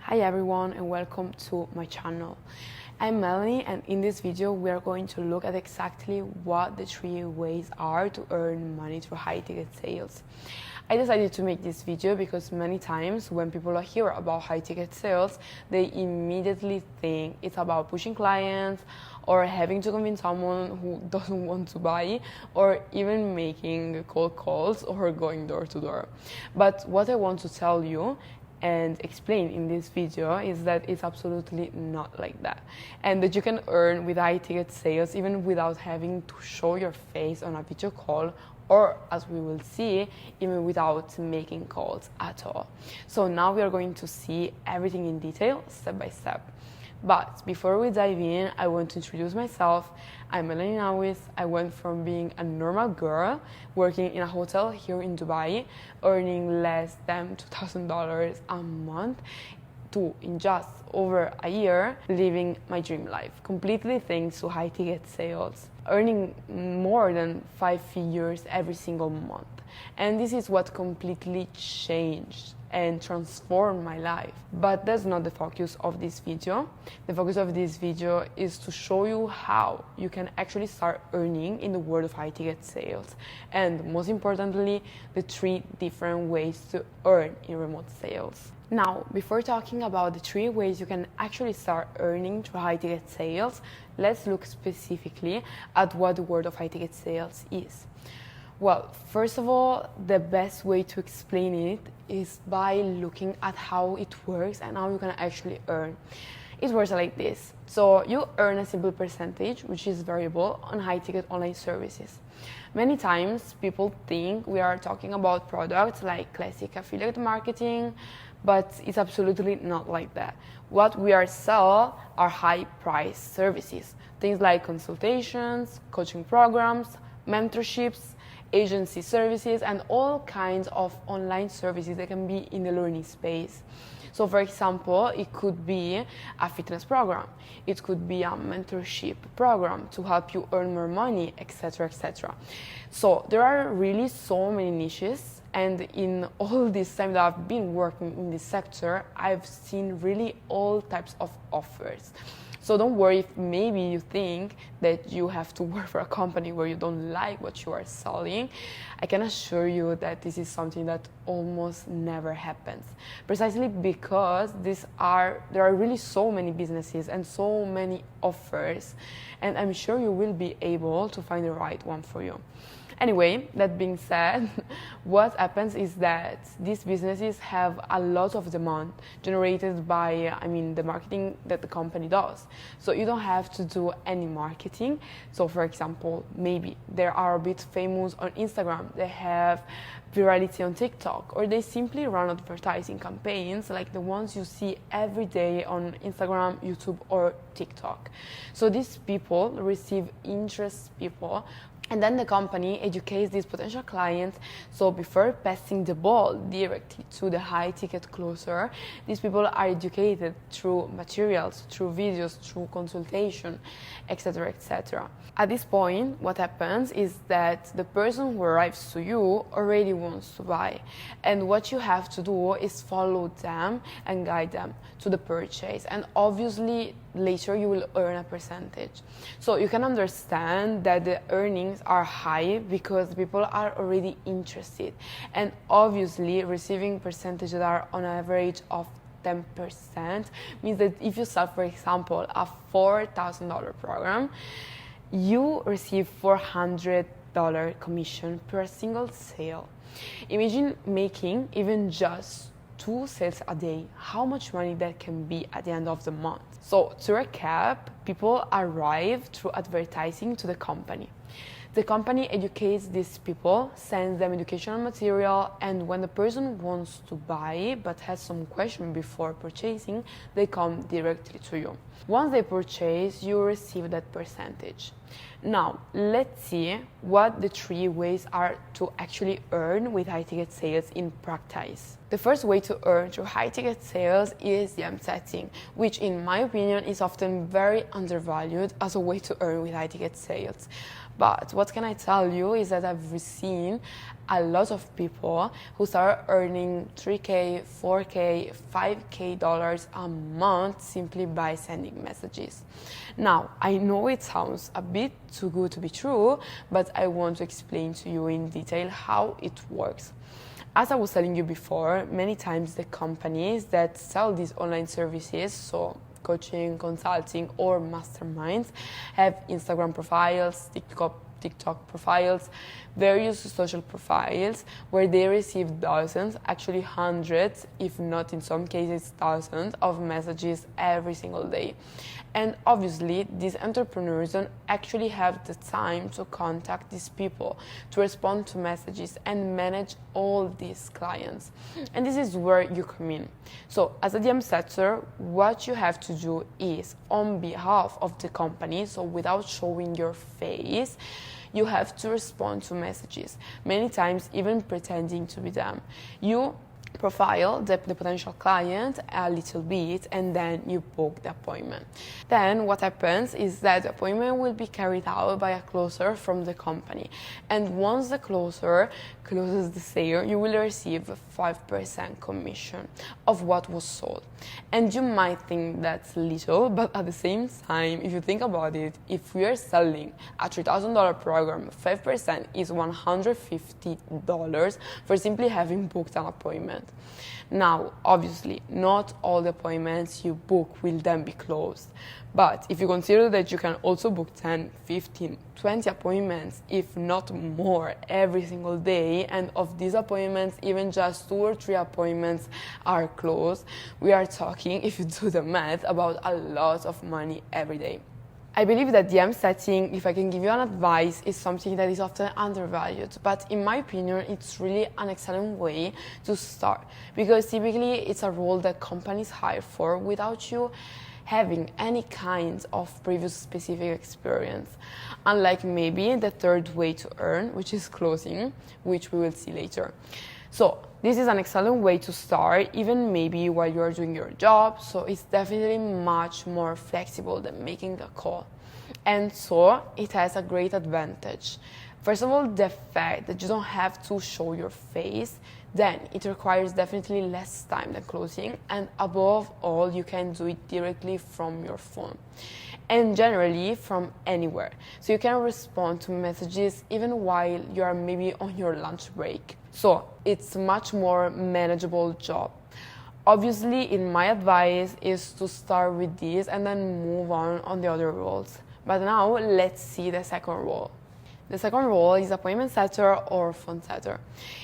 Hi everyone and welcome to my channel. I'm Melanie and in this video we are going to look at exactly what the 3 ways are to earn money through high ticket sales. I decided to make this video because many times when people hear about high ticket sales, they immediately think it's about pushing clients or having to convince someone who doesn't want to buy, or even making cold calls or going door to door. But what I want to tell you and explain in this video is that it's absolutely not like that, and that you can earn with high ticket sales even without having to show your face on a video call, or as we will see, even without making calls at all. So now we are going to see everything in detail, step by step. But before we dive in, I want to introduce myself. I'm Melanie Nawis. I went from being a normal girl working in a hotel here in Dubai, earning less than $2,000 a month, to, in just over a year, living my dream life, completely thanks to high ticket sales, earning more than 5 figures every single month. And this is what completely changed and transform my life. But that's not the focus of this video. The focus of this video is to show you how you can actually start earning in the world of high ticket sales, and most importantly, the 3 different ways to earn in remote sales. Now, before talking about the 3 ways you can actually start earning through high ticket sales, let's look specifically at what the world of high ticket sales is. Well, first of all, the best way to explain it is by looking at how it works and how you can actually earn. It works like this. So you earn a simple percentage, which is variable, on high-ticket online services. Many times people think we are talking about products like classic affiliate marketing, but it's absolutely not like that. What we are selling are high-priced services, things like consultations, coaching programs, mentorships, agency services, and all kinds of online services that can be in the learning space. So for example, it could be a fitness program, it could be a mentorship program to help you earn more money, etc., etc. So there are really so many niches, and in all this time that I've been working in this sector, I've seen really all types of offers. So don't worry if maybe you think that you have to work for a company where you don't like what you are selling. I can assure you that this is something that almost never happens, precisely because there are really so many businesses and so many offers, and I'm sure you will be able to find the right one for you. Anyway, that being said, what happens is that these businesses have a lot of demand generated by, the marketing that the company does. So you don't have to do any marketing. So for example, maybe they are a bit famous on Instagram, they have virality on TikTok, or they simply run advertising campaigns like the ones you see every day on Instagram, YouTube, or TikTok. So these people receive interest people, and then the company educates these potential clients. So before passing the ball directly to the high ticket closer, these people are educated through materials, through videos, through consultation, etc., etc. At this point, what happens is that the person who arrives to you already wants to buy, and what you have to do is follow them and guide them to the purchase, and obviously later you will earn a percentage. So you can understand that the earnings are high because people are already interested, and obviously receiving percentages that are on average of 10% means that if you sell, for example, a $4,000 program, you receive $400 commission per single sale. Imagine making even just 2 sales a day, how much money that can be at the end of the month. So to recap, people arrive through advertising to the company. The company educates these people, sends them educational material, and when the person wants to buy but has some question before purchasing, they come directly to you. Once they purchase, you receive that percentage. Now, let's see what the 3 ways are to actually earn with high ticket sales in practice. The first way to earn through high ticket sales is DM setting, which in my opinion is often very undervalued as a way to earn with high ticket sales. But what can I tell you is that I've seen a lot of people who start earning 3K, 4K, 5K dollars a month simply by sending messages. Now, I know it sounds a bit too good to be true, but I want to explain to you in detail how it works. As I was telling you before, many times the companies that sell these online services, so coaching, consulting, or masterminds, have Instagram profiles, TikTok profiles, various social profiles where they receive dozens, actually hundreds, if not in some cases thousands of messages every single day. And obviously, these entrepreneurs don't actually have the time to contact these people, to respond to messages and manage all these clients. And this is where you come in. So as a DM setter, what you have to do is, on behalf of the company, so without showing your face, you have to respond to messages, many times even pretending to be them. You profile the potential client a little bit and then you book the appointment. Then what happens is that the appointment will be carried out by a closer from the company, and once the closer closes the sale, you will receive a 5% commission of what was sold. And you might think that's little, but at the same time, if you think about it, if we are selling a $3,000 program, 5% is $150 for simply having booked an appointment. Now, obviously, not all the appointments you book will then be closed. But if you consider that you can also book 10, 15, 20 appointments, if not more, every single day, and of these appointments, even just 2 or 3 appointments are closed, we are talking, if you do the math, about a lot of money every day. I believe that DM setting, if I can give you an advice, is something that is often undervalued. But in my opinion, it's really an excellent way to start, because typically it's a role that companies hire for without you having any kind of previous specific experience. Unlike maybe the third way to earn, which is closing, which we will see later. So this is an excellent way to start, even maybe while you're doing your job, so it's definitely much more flexible than making the call. And so it has a great advantage. First of all, the fact that you don't have to show your face, then it requires definitely less time than closing, and above all, you can do it directly from your phone. And generally from anywhere. So you can respond to messages even while you are maybe on your lunch break. So it's a much more manageable job. Obviously, in my advice is to start with this and then move on the other roles. But now let's see the second role. The second role is appointment setter or phone setter.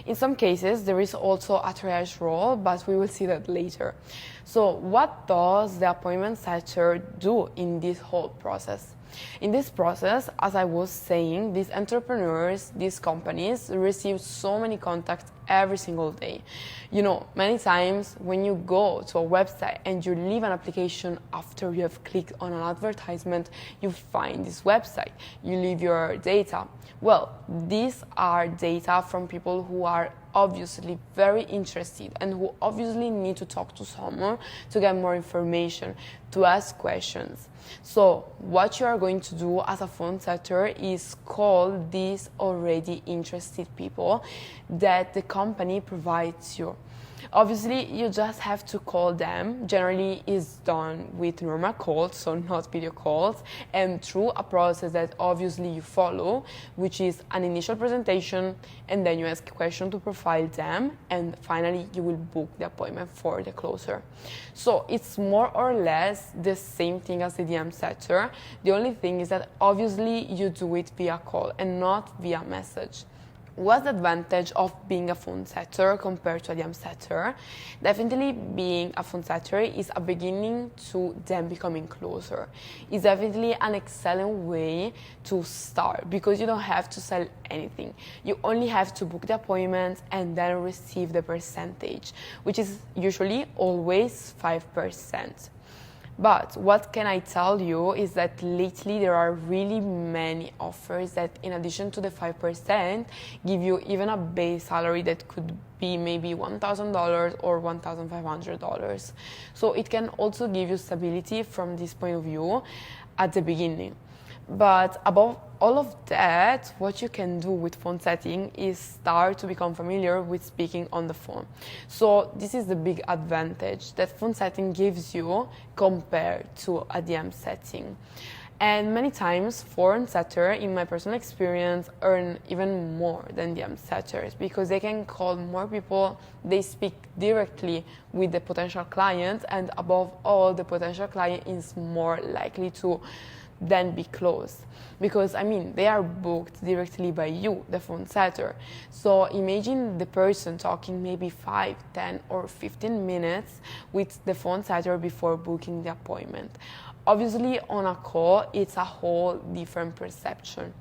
In some cases, there is also a triage role, but we will see that later. So what does the appointment setter do in this whole process? In this process, as I was saying, these entrepreneurs, these companies receive so many contacts every single day. You know, many times when you go to a website and you leave an application after you have clicked on an advertisement, you find this website, you leave your data. Well, these are data from people who are obviously very interested and who obviously need to talk to someone to get more information, to ask questions. So what you are going to do as a phone setter is call these already interested people that the company provides you. Obviously, you just have to call them. Generally, it's done with normal calls, so not video calls, and through a process that obviously you follow, which is an initial presentation, and then you ask a question to profile them, and finally you will book the appointment for the closer. So it's more or less the same thing as the DM setter. The only thing is that obviously you do it via call and not via message. What's the advantage of being a phone setter compared to a DM setter? Definitely being a phone setter is a beginning to them becoming closer. It's definitely an excellent way to start because you don't have to sell anything. You only have to book the appointment and then receive the percentage, which is usually always 5%. But what can I tell you is that lately there are really many offers that in addition to the 5% give you even a base salary that could be maybe $1,000 or $1,500. So it can also give you stability from this point of view at the beginning. But above all of that, what you can do with phone setting is start to become familiar with speaking on the phone. So this is the big advantage that phone setting gives you compared to a DM setting. And many times, phone setter, in my personal experience, earn even more than DM setters because they can call more people, they speak directly with the potential client, and above all, the potential client is more likely to then be closed. Because, I mean, they are booked directly by you, the phone setter. So imagine the person talking maybe 5, 10, or 15 minutes with the phone setter before booking the appointment. Obviously, on a call, it's a whole different perception.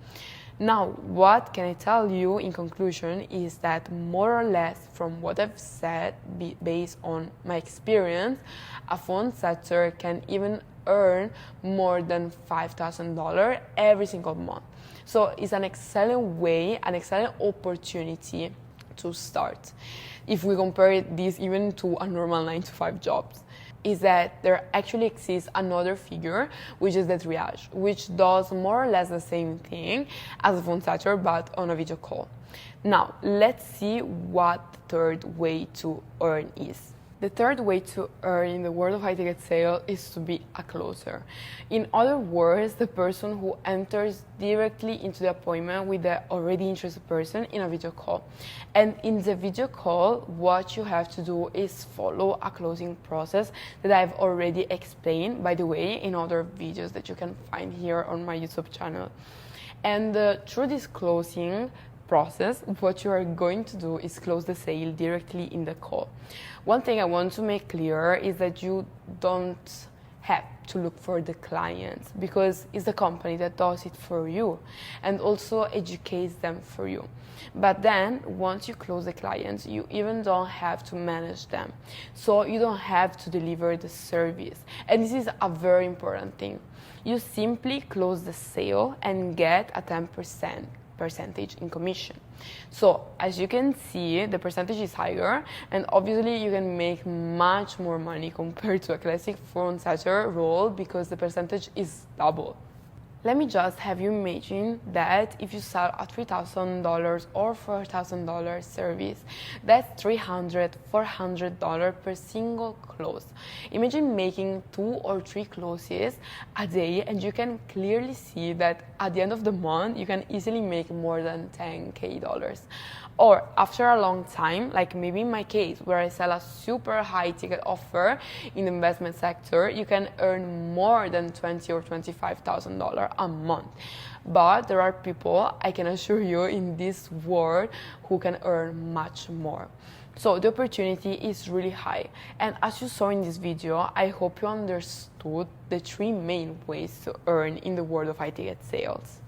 Now, what can I tell you in conclusion is that more or less from what I've said, based on my experience, a phone setter can even earn more than $5,000 every single month. So it's an excellent way, an excellent opportunity to start. If we compare this even to a normal 9-to-5 job, is that there actually exists another figure, which is the triage, which does more or less the same thing as a phone setter, but on a video call. Now, let's see what the third way to earn is. The third way to earn in the world of high-ticket sale is to be a closer. In other words, the person who enters directly into the appointment with the already interested person in a video call. And in the video call, what you have to do is follow a closing process that I've already explained, by the way, in other videos that you can find here on my YouTube channel. And through this closing process, what you are going to do is close the sale directly in the call. One thing I want to make clear is that you don't have to look for the clients, because it's the company that does it for you and also educates them for you. But then once you close the clients, you even don't have to manage them, so you don't have to deliver the service. And this is a very important thing. You simply close the sale and get a 10% percentage in commission. So as you can see, the percentage is higher, and obviously you can make much more money compared to a classic phone setter role because the percentage is double. Let me just have you imagine that if you sell a $3,000 or $4,000 service, that's $300, $400 per single close. Imagine making 2 or 3 closes a day, and you can clearly see that at the end of the month, you can easily make more than $10,000. Or after a long time, like maybe in my case, where I sell a super high ticket offer in the investment sector, you can earn more than $20,000 or $25,000 a month. But there are people, I can assure you, in this world who can earn much more. So the opportunity is really high. And as you saw in this video, I hope you understood the 3 main ways to earn in the world of high ticket sales.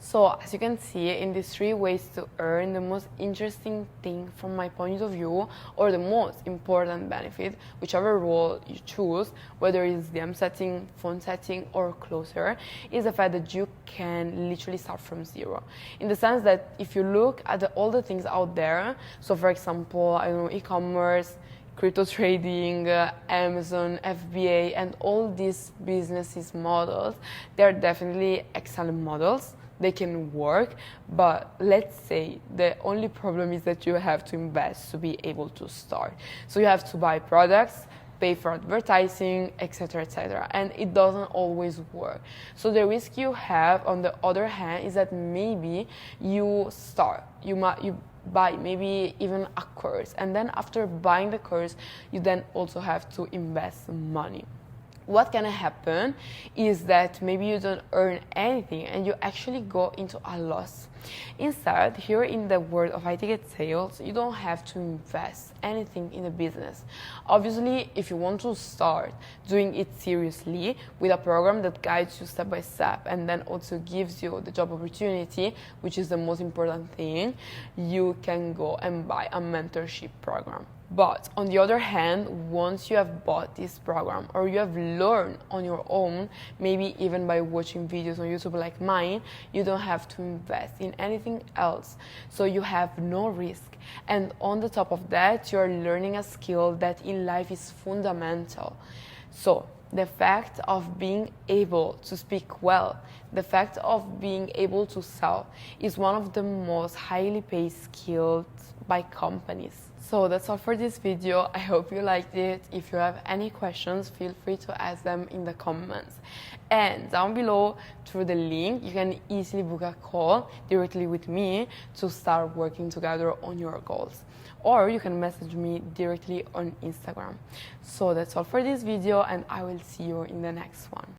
So as you can see, in these 3 ways to earn, the most interesting thing from my point of view, or the most important benefit, whichever role you choose, whether it's DM setting, phone setting, or closer, is the fact that you can literally start from zero. In the sense that if you look at all the things out there, so for example, I don't know, e-commerce, crypto trading, Amazon, FBA, and all these businesses models, they're definitely excellent models. They can work, but let's say the only problem is that you have to invest to be able to start. So you have to buy products, pay for advertising, etc., etc., and it doesn't always work. So the risk you have, on the other hand, is that maybe you start, you buy maybe even a course, and then after buying the course, you then also have to invest money. What can happen is that maybe you don't earn anything and you actually go into a loss. Instead, here in the world of high ticket sales, you don't have to invest anything in the business. Obviously, if you want to start doing it seriously with a program that guides you step by step and then also gives you the job opportunity, which is the most important thing, you can go and buy a mentorship program. But on the other hand, once you have bought this program or you have learned on your own, maybe even by watching videos on YouTube like mine, you don't have to invest in anything else. So you have no risk. And on the top of that, you're learning a skill that in life is fundamental. So the fact of being able to speak well, the fact of being able to sell is one of the most highly paid skills by companies. So that's all for this video. I hope you liked it. If you have any questions, feel free to ask them in the comments. And down below, through the link, you can easily book a call directly with me to start working together on your goals. Or you can message me directly on Instagram. So that's all for this video, and I will see you in the next one.